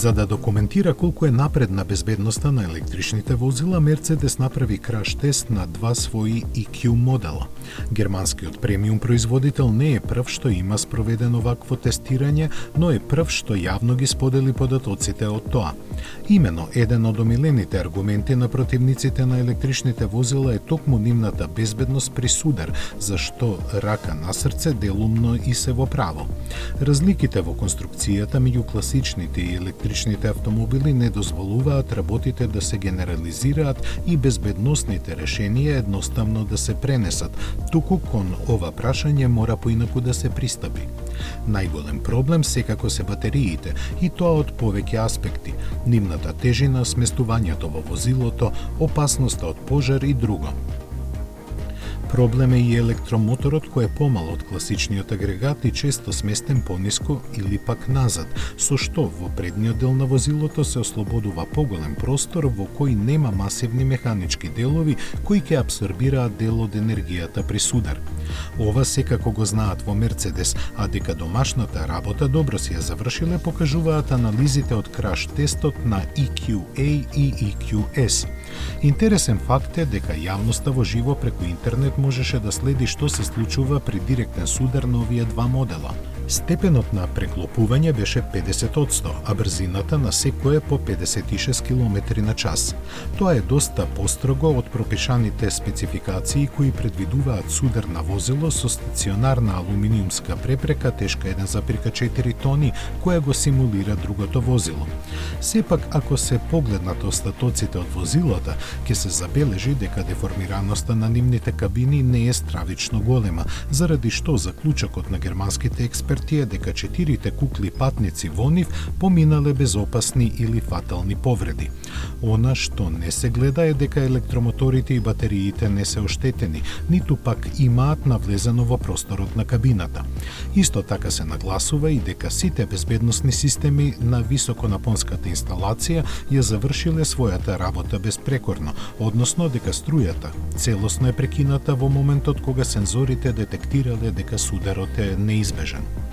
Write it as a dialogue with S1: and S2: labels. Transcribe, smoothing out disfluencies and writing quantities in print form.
S1: За да документира колку е напредна безбедноста на електричните возила, Мерцедес направи краш тест на два своји EQ модела. Германскиот премиум производител не е прв што има спроведено вакво тестирање, но е прв што јавно ги сподели податоците од тоа. Имено, еден од омилените аргументи на противниците на електричните возила е токму нивната безбедност при судар, за што рака на срце делумно и се во право. Разликите во конструкцијата меѓу класичните и електричните автомобили не дозволуваат работите да се генерализираат и безбедносните решенија едноставно да се пренесат, туку кон ова прашање мора поинаку да се пристапи. Најголем проблем секако се батериите, и тоа од повеќе аспекти: нивната тежина, сместувањето во возилото, опасноста од пожар и друго. Проблем е и електромоторот, кој е помал од класичниот агрегат и често сместен пониско или пак назад, со што во предниот дел на возилото се ослободува поголем простор во кој нема масивни механички делови кои ќе апсорбираат дел од енергијата при судар. Ова секако го знаат во Мерцедес, а дека домашната работа добро си ја завршиле покажуваат анализите од краш тестот на EQA и EQS. Интересен факт е дека јавноста во живо преку интернет можеше да следи што се случува при директен судар на овие два модела. Степенот на преклопување беше 50%, а брзината на секое по 56 км на час. Тоа е доста построго од пропишаните спецификации кои предвидуваат судар на возило со стационарна алуминиумска препрека тешка 1,4 тони, која го симулира другото возило. Сепак, ако се погледнат остатоците од возилата, ќе се забележи дека деформираноста на нивните кабини не е стравично голема, заради што заклучокот на германските експерти е дека 4 кукли патници во нив поминале без опасни или фатални повреди. Она што не се гледа е дека електромоторите и батериите не се оштетени, ниту пак имаат навлезено во просторот на кабината. Исто така се нагласува и дека сите безбедносни системи на високонапонската инсталација ја завршиле својата работа безпрекорно, односно дека струјата целосно е прекината во моментот кога сензорите детектирале дека сударот е неизбежен.